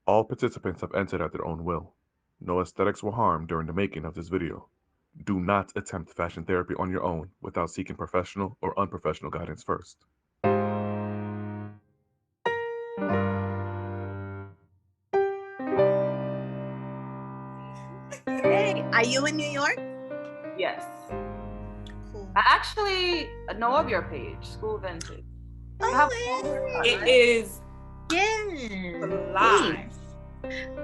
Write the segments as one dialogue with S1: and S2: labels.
S1: All participants have entered at their own will. No aesthetics were harmed during the making of this video. Do not attempt fashion therapy on your own without seeking professional or unprofessional guidance first.
S2: Hey, are you in New York?
S3: Yes.
S2: Cool.
S3: I actually know of your page, School Vintage.
S4: It is
S2: Yeah.
S4: live.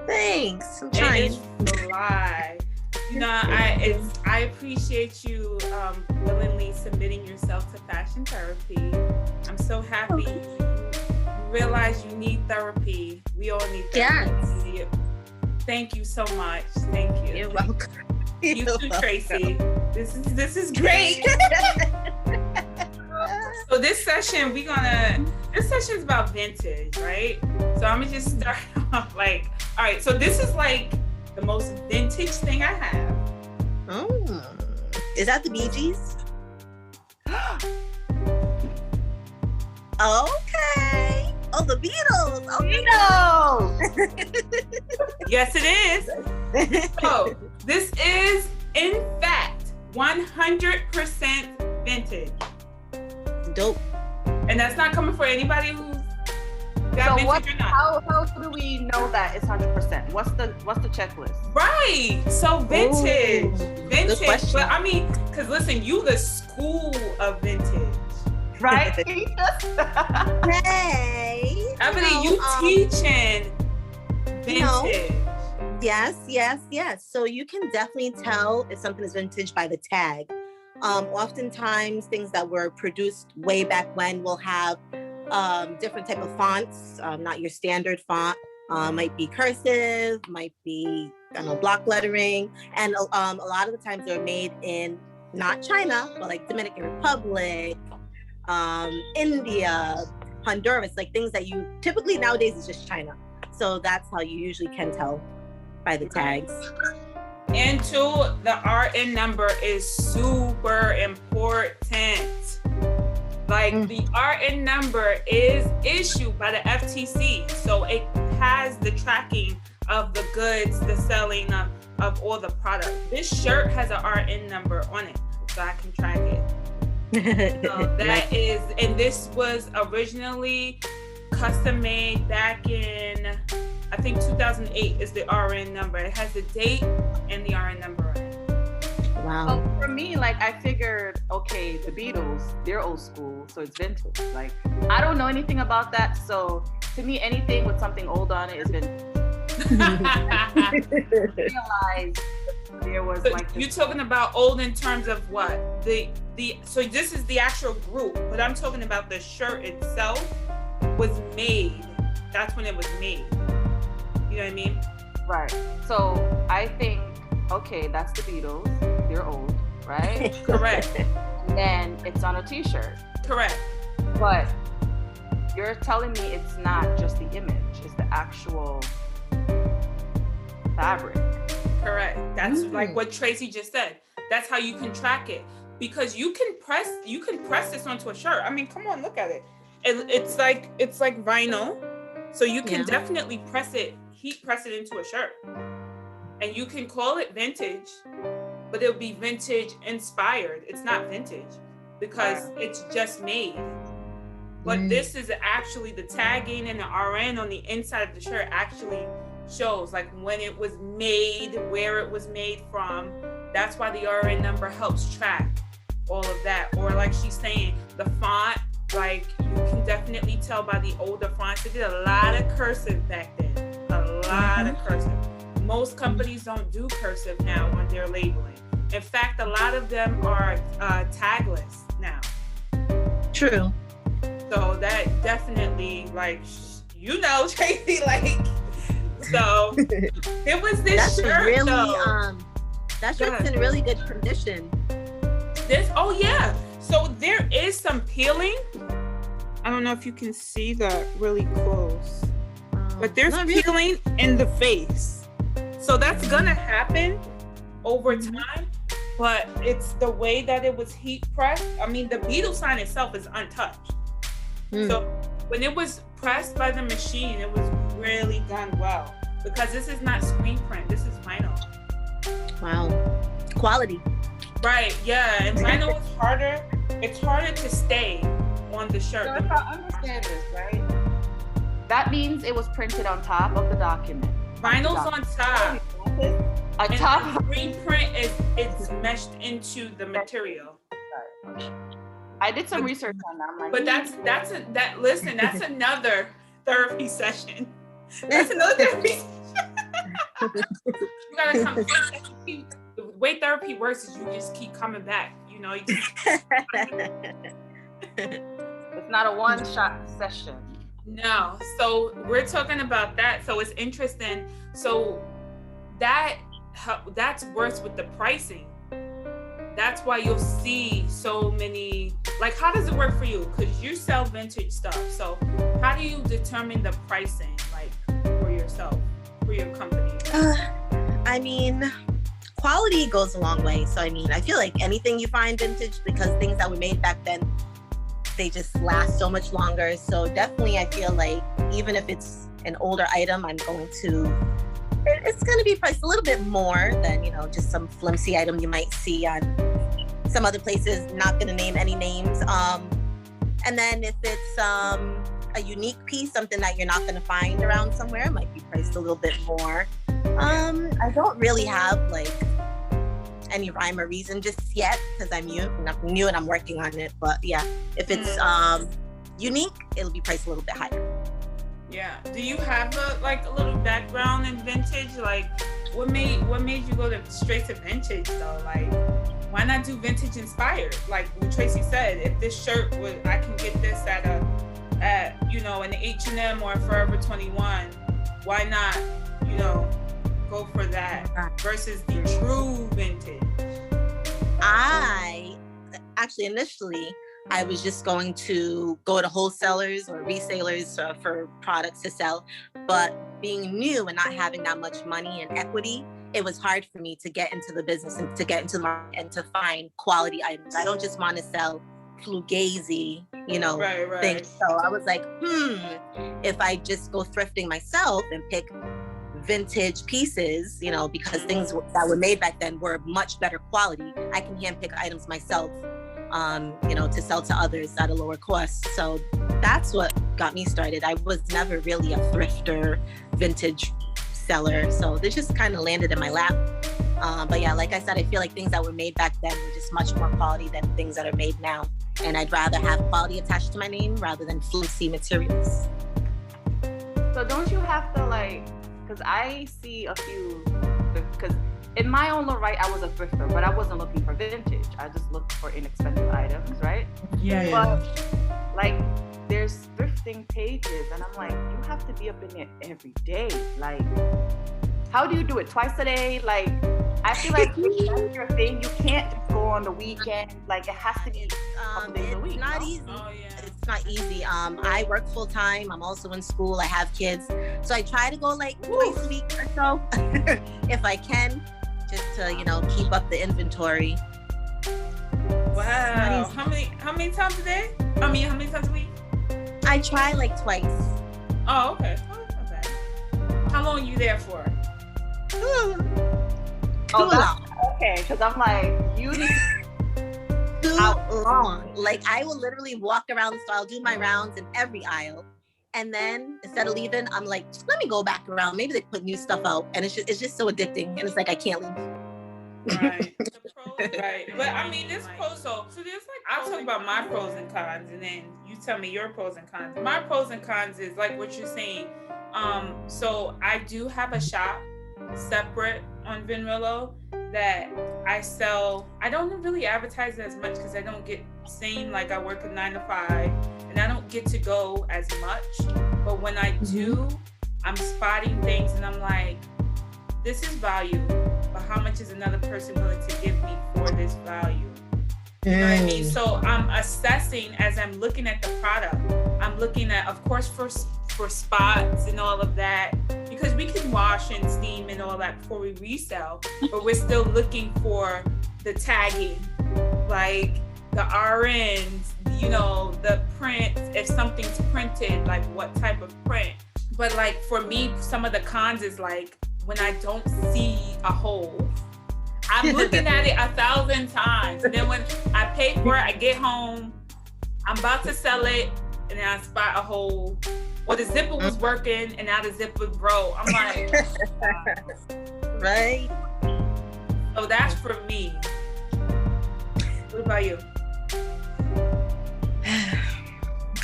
S2: Thanks. I'm
S4: It
S2: trying.
S4: is live. You know, I appreciate you willingly submitting yourself to fashion therapy. I'm so happy you realize you need therapy. We all need therapy.
S2: Yes.
S4: Thank you so much. Thank you.
S2: You're welcome.
S4: You
S2: You're
S4: too,
S2: welcome.
S4: Tracy. This is great. So this session is about vintage, right? So I'm gonna just start off like, all right, so this is like the most vintage thing I have.
S2: Oh, is that the Bee Gees? Okay. Oh, the Beatles. Oh,
S4: Yes, it is. So this is, in fact, 100% vintage.
S2: Dope.
S4: And that's not coming for anybody who's got
S3: So
S4: vintage
S3: what?
S4: or not.
S3: How do we know that it's 100%? What's the checklist?
S4: Right. So vintage.
S2: Ooh,
S4: Vintage.
S2: good question.
S4: But I mean, because listen, you the school of vintage.
S3: Right?
S2: Hey.
S4: I mean, you teaching vintage.
S2: Yes. So you can definitely tell if something is vintage by the tag. Oftentimes, things that were produced way back when will have different type of fonts, not your standard font. Might be cursive, might be, I don't know, block lettering. And a lot of the times they're made in not China, but like Dominican Republic, India, Honduras, like things that you typically nowadays is just China. So that's how you usually can tell by the tags.
S4: And two, the RN number is super important. Like the RN number is issued by the FTC. So it has the tracking of the goods, the selling of all the products. This shirt has an RN number on it, so I can track it. So that is, and this was originally custom made back in, I think 2008 is the RN number. It has the date and the RN number on it.
S2: Wow.
S3: For me, like I figured, okay, the Beatles, they're old school, so it's vintage. Like I don't know anything about that, so to me, anything with something old on it is vintage. I realized there was
S4: So
S3: like
S4: you're talking about old in terms of what? So this is the actual group, but I'm talking about the shirt itself was made. That's when it was made. You know what I mean?
S3: right. So I think, okay, that's the Beatles. They're old, right?
S4: Correct.
S3: And then it's on a T-shirt.
S4: Correct.
S3: But you're telling me it's not just the image, it's the actual fabric.
S4: Correct. That's like what Tracy just said. That's how you can track it, because you can press this onto a shirt. I mean, come on, look at it. It's like vinyl, so you can definitely heat press it into a shirt, and you can call it vintage, but it'll be vintage inspired. It's not vintage because it's just made. But this is actually the tagging and the RN on the inside of the shirt actually shows like when it was made, where it was made from. That's why the RN number helps track all of that. Or like she's saying, the font, like you can definitely tell by the older fonts. They did a lot of cursive back then, a lot of cursive. Most companies don't do cursive now on their labeling. In fact, a lot of them are tagless now.
S2: True.
S4: So that definitely, like, you know, Tracy, like, so it was this
S2: That's
S4: shirt,
S2: really
S4: though.
S2: that shirt's in really good condition.
S4: Oh yeah. So there is some peeling. I don't know if you can see that really close, but there's peeling in the face. So that's gonna happen over time, but it's the way that it was heat pressed. I mean, the Beatles sign itself is untouched. So when it was pressed by the machine, it was really done on well, because this is not screen print. This is vinyl.
S2: Wow. Quality.
S4: Right. Yeah. And vinyl is harder. It's harder to stay on the shirt.
S3: So if I understand this, right? That means it was printed on top of the document.
S4: Vinyl's on top.
S3: On top.
S4: And the screen print is it's meshed into the material.
S3: I did some research on that. I'm like,
S4: But that's another therapy session. That's another therapy session. You gotta come. The way therapy works is you just keep coming back. You know.
S3: It's not a one-shot session.
S4: No. So we're talking about that. So it's interesting. So that's worse with the pricing. That's why you'll see so many, like, how does it work for you? Because you sell vintage stuff. So how do you determine the pricing, like, for yourself, for your company?
S2: I mean, quality goes a long way. So, I mean, I feel like anything you find vintage, because things that were made back then, they just last so much longer. So definitely I feel like even if it's an older item, it's going to be priced a little bit more than, just some flimsy item you might see on some other places. Not going to name any names. And then if it's a unique piece, something that you're not going to find around somewhere, it might be priced a little bit more. I don't really have like any rhyme or reason just yet, because I'm new and I'm working on it. But yeah, if it's unique, it'll be priced a little bit higher.
S4: Yeah. Do you have a little background in vintage? Like, what made you go straight to vintage though? Like, why not do vintage inspired? Like what Tracy said, if this shirt I can get this at an H&M or Forever 21, why not, go for that versus the true vintage?
S2: Initially, I was just going to go to wholesalers or resellers for products to sell. But being new and not having that much money and equity, it was hard for me to get into the business and to get into the market and to find quality items. I don't just want to sell fugazi,
S4: right.
S2: things. So I was like, if I just go thrifting myself and pick vintage pieces, because things that were made back then were much better quality, I can handpick items myself, to sell to others at a lower cost. So that's what got me started. I was never really a thrifter, vintage seller. So this just kind of landed in my lap. But yeah, like I said, I feel like things that were made back then were just much more quality than things that are made now. And I'd rather have quality attached to my name rather than flimsy materials.
S3: So don't you have to because I see a few, because in my own little right, I was a thrifter, but I wasn't looking for vintage. I just looked for inexpensive items, right?
S4: Yeah.
S3: But there's thrifting pages, and I'm like, you have to be up in it every day. Like, how do you do it? Twice a day? Like, I feel like if that's your thing, you can't just go on the weekend. Like, it has to be a couple days a week.
S2: It's not easy.
S4: Oh, yeah.
S2: It's not easy. I work full time. I'm also in school. I have kids. So I try to go twice a week or so if I can, just to, keep up the inventory.
S4: Wow. How many times a day? How many times a week?
S2: I try twice.
S4: Oh, okay. Oh, okay. How long are you there for?
S2: Too long.
S3: Okay, because I'm like, you need
S2: too long. I will literally walk around the store. I'll do my rounds in every aisle. And then instead of leaving, I'm like, let me go back around. Maybe they put new stuff out. And it's just so addicting. And it's like, I can't leave.
S4: Right. The pros, right. But I mean, there's pros. So there's I'll talk about my pros and cons, and then you tell me your pros and cons. My pros and cons is like what you're saying. So I do have a shop separate on Vinrelo that I sell. I don't really advertise it as much because I don't get seen like I work a 9 to 5, and I don't get to go as much. But when I do, I'm spotting things and I'm like, this is value, but how much is another person willing to give me for this value? You know what I mean? So I'm assessing as I'm looking at the product. I'm looking at, of course, for spots and all of that, because we can wash and steam and all that before we resell, but we're still looking for the tagging, like the RNs, the print, if something's printed, like what type of print. But like for me, some of the cons is like when I don't see a hole. I'm looking at it 1,000 times. And then when I pay for it, I get home, I'm about to sell it, and then I spot a hole. Or the zipper was working, and now the zipper broke. I'm like,
S2: right?
S4: So that's for me. What about you?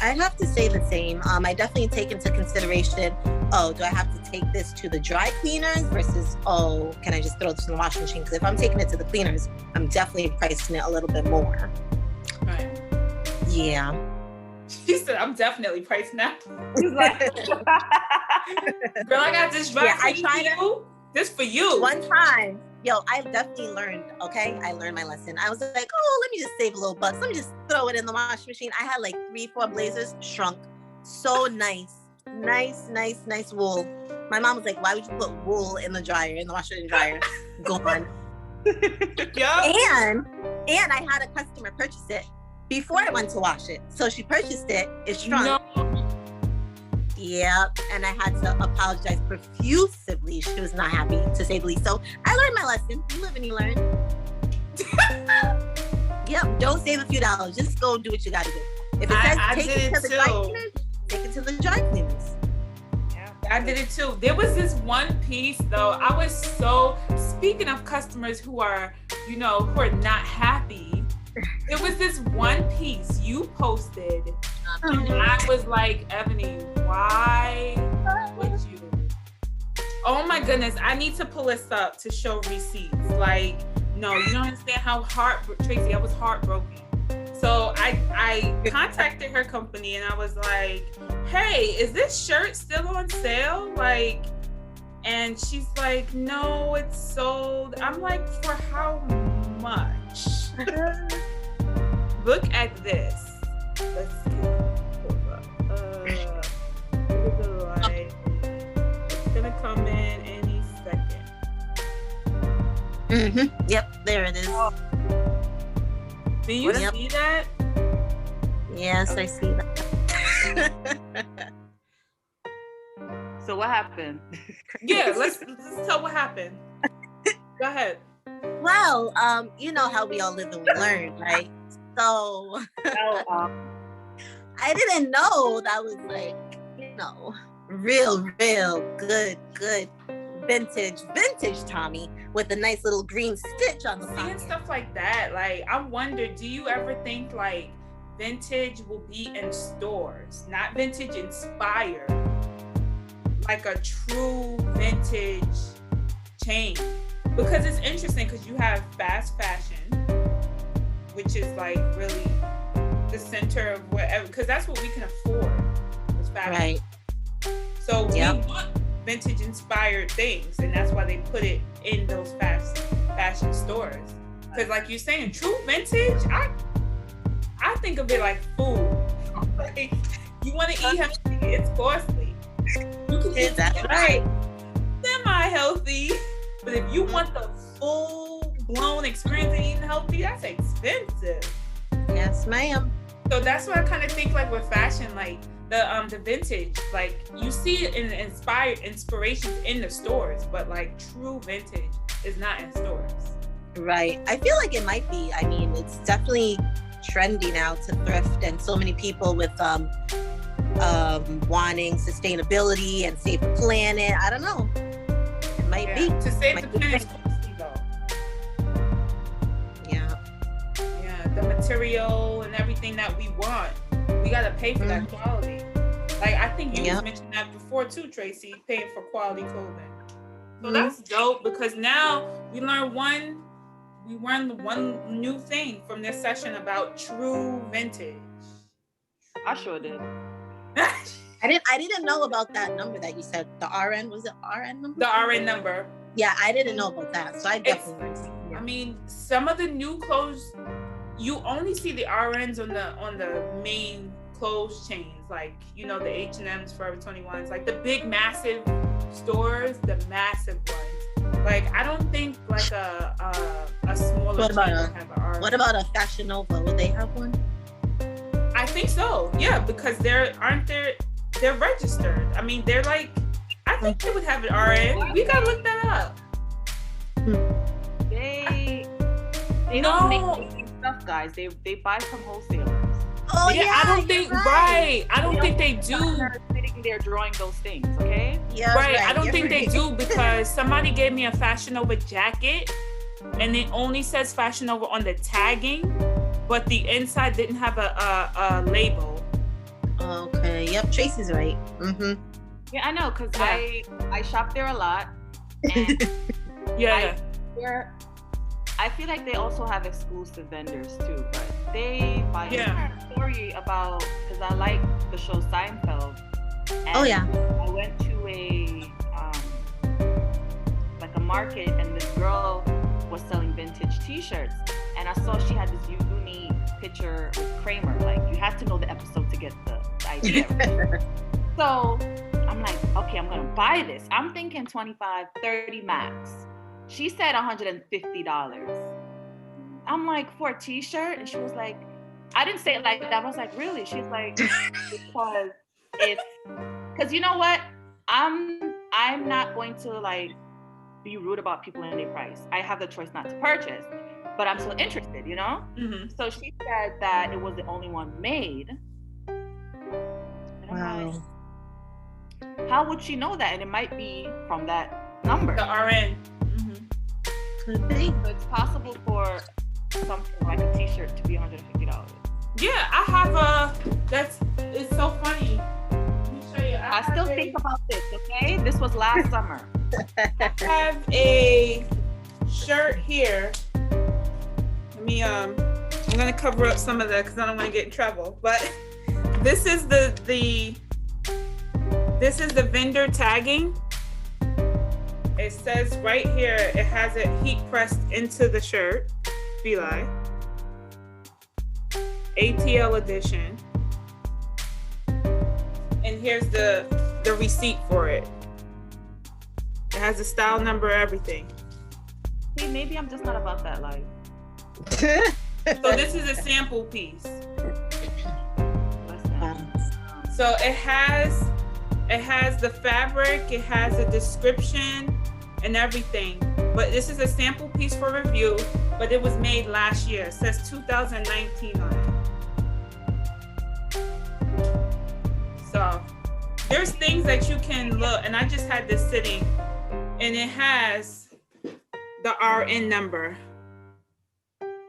S2: I'd have to say the same. I definitely take into consideration, do I have to take this to the dry cleaners versus, can I just throw this in the washing machine? Because if I'm taking it to the cleaners, I'm definitely pricing it a little bit more.
S4: Right.
S2: Yeah.
S4: She said, I'm definitely pricing that. She's like, girl, I got this dry clean for you. This for you.
S2: One time, I definitely learned, okay? I learned my lesson. I was like, let me just save a little bucks. Let me just throw it in the washing machine. I had like 3-4 blazers, shrunk. So nice. Nice wool. My mom was like, why would you put wool in the dryer, in the washer and dryer? Gone.
S4: Yeah.
S2: And I had a customer purchase it before I went to wash it. So she purchased it, it shrunk.
S4: No.
S2: Yeah, and I had to apologize profusely. She was not happy, to say the least. So I learned my lesson. You live and you learn. Yep, don't save a few dollars. Just go do what you gotta do. If it says take it to the dry cleaners, take it to the dry cleaners.
S4: Yeah, I did it too. There was this one piece though. I was so, speaking of customers who are, who are not happy, there was this one piece you posted, and I was like, Ebony, why would you? Oh my goodness, I need to pull this up to show receipts. Like, no, you don't understand how Tracy, I was heartbroken. So I contacted her company and I was like, hey, is this shirt still on sale? Like, and she's like, no, it's sold. I'm like, for how much? Look at this. Let's see. It's gonna come in any second.
S2: Yep, there it is.
S4: Do you see that?
S2: Yes, I see that.
S3: So what happened?
S4: Yeah, let's tell what happened. Go ahead.
S2: Well, you know how we all live and we learn, right? So I didn't know that was like, real good vintage Tommy with a nice little green stitch on the pocket.
S4: Seeing stuff like that, like I wonder, do you ever think like vintage will be in stores, not vintage inspired, like a true vintage chain? Because it's interesting because you have fast fashion, which is like really the center of whatever, because that's what we can afford is fashion.
S2: Right.
S4: So we want vintage inspired things, and that's why they put it in those fast fashion stores. Because like you're saying, true vintage, I think of it like food. Like, you want to eat healthy, it's costly. You can eat
S2: right.
S4: Semi-healthy, but if you want the full-blown experience of eating healthy, that's expensive.
S2: Yes, ma'am.
S4: So that's what I kind of think like with fashion, like the vintage, like you see it in inspirations in the stores, but like true vintage is not in stores.
S2: Right. I feel like it might be. I mean, it's definitely trendy now to thrift, and so many people with wanting sustainability and save the planet. I don't know. It might be.
S4: To save the planet is costly though.
S2: Yeah.
S4: Yeah, the material and everything that we want, we gotta pay for that quality. Like I think you mentioned that before too, Tracy, paying for quality clothing. So that's dope, because now we learned one new thing from this session about true vintage.
S3: I sure did.
S2: I didn't know about that number that you said. The RN, was it RN number?
S4: The RN number.
S2: Yeah, I didn't know about that. So I definitely learned something.
S4: I mean, some of the new clothes, you only see the RNs on the main clothes chains, like the H&M's, Forever 21s, like the big massive stores, the massive ones. Like I don't think like a smaller chain would have an RN.
S2: What about a Fashion Nova? Would they have one?
S4: I think so. Yeah, because they're registered. I mean, they're like, I think they would have an RN. We gotta look that up.
S3: They don't make stuff, guys. They buy from wholesalers.
S2: Oh
S4: yeah, I don't think right. I don't think they do.
S3: Sitting there drawing those things, okay?
S2: Yeah,
S4: right. I don't think they do because somebody gave me a Fashion Nova jacket, and it only says Fashion Nova on the tagging, but the inside didn't have a label.
S2: Okay. Yep. Tracy's right. Mm-hmm.
S3: Yeah, I know, cause I shop there a lot, and I feel like they also have exclusive vendors too, but they buy a story about, because I like the show Seinfeld. And I went to a market, and this girl was selling vintage T-shirts, and I saw she had this unique picture with Kramer. Like, you had to know the episode to get the idea. So I'm like, okay, I'm gonna buy this. I'm thinking 25, 30 max. She said $150. I'm like, for a T-shirt? And she was like, I didn't say it like that. I was like, really? She's like, because you know what? I'm not going to like be rude about people in their price. I have the choice not to purchase, but I'm still interested, you know?
S4: Mm-hmm.
S3: So she said that it was the only one made.
S2: Wow.
S3: Like, how would she know that? And it might be from that number.
S4: The RN.
S2: Could be.
S3: So it's possible for something like a T-shirt to be $150.
S4: Yeah, I have it's so funny. Let me show you.
S3: I still think about this, okay? This was last summer.
S4: I have a shirt here. Let me, I'm gonna cover up some of that because I don't want to get in trouble. But this is the vendor tagging. It says right here, it has it heat pressed into the shirt, Feli. ATL edition. And here's the receipt for it. It has the style number, everything.
S3: See, maybe I'm just not about that life.
S4: So this is a sample piece. So it has the fabric, it has a description and everything. But this is a sample piece for review, but it was made last year. It says 2019 on it. So there's things that you can look, and I just had this sitting, and it has the RN number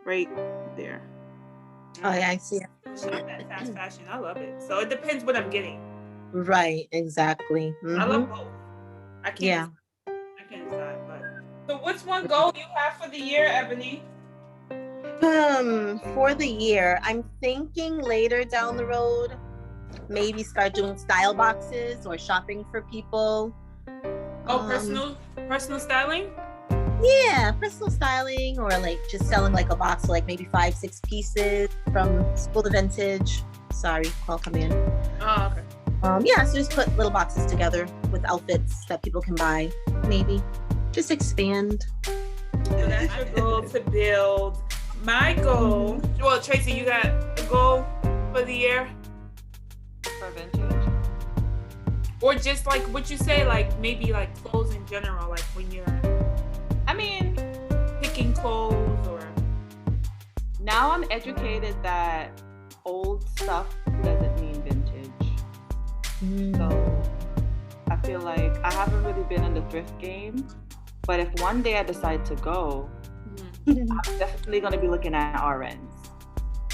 S4: right there.
S2: Oh yeah, I see it.
S4: Shop at fast fashion. I love it. So it depends what I'm getting.
S2: Right, exactly.
S4: I love both. I can't decide, but so what's one goal you have for the year, Ebony?
S2: For the year, I'm thinking later down the road, maybe start doing style boxes or shopping for people.
S4: Oh, personal styling?
S2: Yeah, personal styling, or like just selling like a box of like maybe 5-6 pieces from School to Vintage. Sorry, call come in.
S4: Oh, okay.
S2: Yeah, so just put little boxes together with outfits that people can buy. Maybe just expand.
S4: So that's your goal to build. My goal. Well, Tracy, you got a goal for the year?
S3: For vintage?
S4: Or just like what you say, like maybe like clothes in general, like when you're picking clothes or.
S3: Now I'm educated that old stuff doesn't mean vintage. So I feel like I haven't really been in the thrift game, but if one day I decide to go, I'm definitely going to be looking at RNs.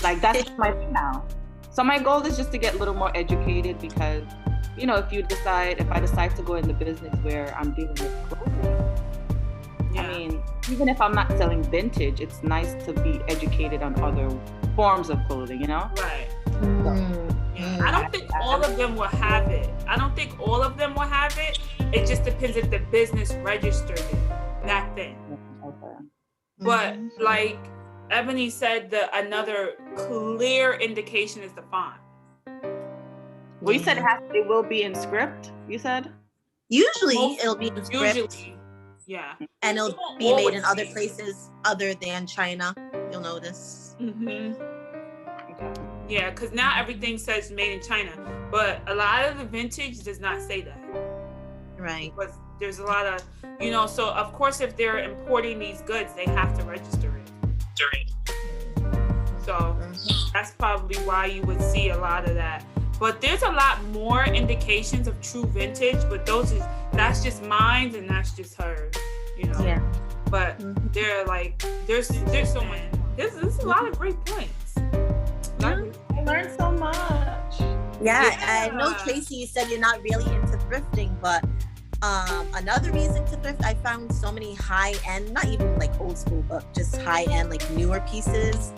S3: Like that's my thing now. So my goal is just to get a little more educated because, you know, if I decide to go in the business where I'm dealing with clothing, I mean, even if I'm not selling vintage, it's nice to be educated on other forms of clothing, you know?
S4: Right. I don't think all of them will have it. It just depends if the business registered it back then.
S3: Okay.
S4: But like Ebony said, another clear indication is the font.
S3: Well, you said it will be in script, you said?
S2: Usually it'll be in script.
S4: Usually, yeah.
S2: And it'll be made in other places other than China, you'll notice.
S4: Mm-hmm.
S3: Okay.
S4: Yeah, because now everything says made in China, but a lot of the vintage does not say that.
S2: Right.
S4: But there's a lot of, you know, so of course if they're importing these goods, they have to register it. So that's probably why you would see a lot of that. But there's a lot more indications of true vintage, but that's just mine and that's just hers, you know.
S2: Yeah.
S4: But they're like, there's so much. There's a lot of great points.
S3: I learned so much.
S2: Yeah, I know, Tracy, you said you're not really into thrifting, but another reason to thrift, I found so many high-end, not even like old school, but just high-end, like newer pieces.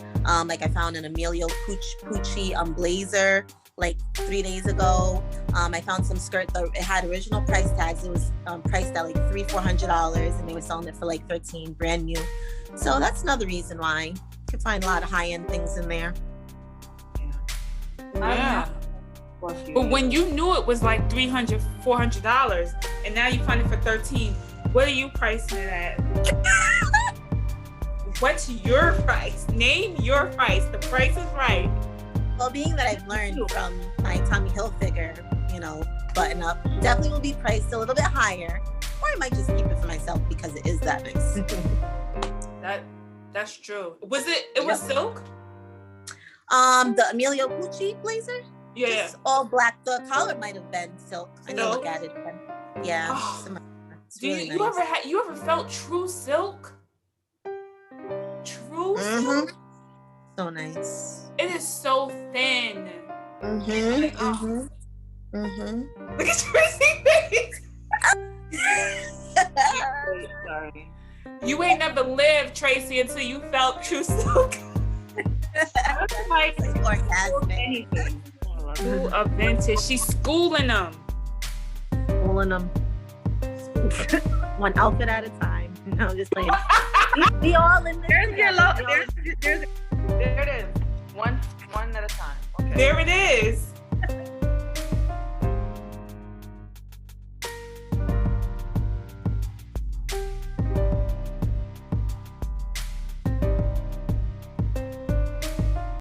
S2: Like I found an Emilio Pucci blazer like 3 days ago. I found some skirt that it had original price tags. It was priced at like $300-400, and they were selling it for like $13, brand new. So that's another reason why you can find a lot of high-end things in there.
S4: Yeah. But when you knew it was like $300-400, and now you find it for $13, what are you pricing it at? What's your price? Name your price. The price is right.
S2: Well, being that I've learned from my Tommy Hilfiger, you know, button up, definitely will be priced a little bit higher, or I might just keep it for myself because it is that nice.
S4: That's true. Was it was silk?
S2: The Emilio Pucci blazer?
S4: Yeah.
S2: Just all black. The collar might have been silk. I need to look at it. Yeah.
S4: Oh.
S2: It's
S4: Do
S2: really
S4: you
S2: nice.
S4: you ever felt true silk? True silk?
S2: So nice.
S4: It is so thin. Look at Tracy's face.
S3: Sorry.
S4: You ain't never lived, Tracy, until you felt true silk.
S3: Like
S2: orgasmic.
S3: anything.
S4: True of vintage. She's schooling them.
S2: Schooling them. One outfit at a time. No, just like we all in this.
S3: There's your love. There it is. One at a time. Okay.
S4: There it is.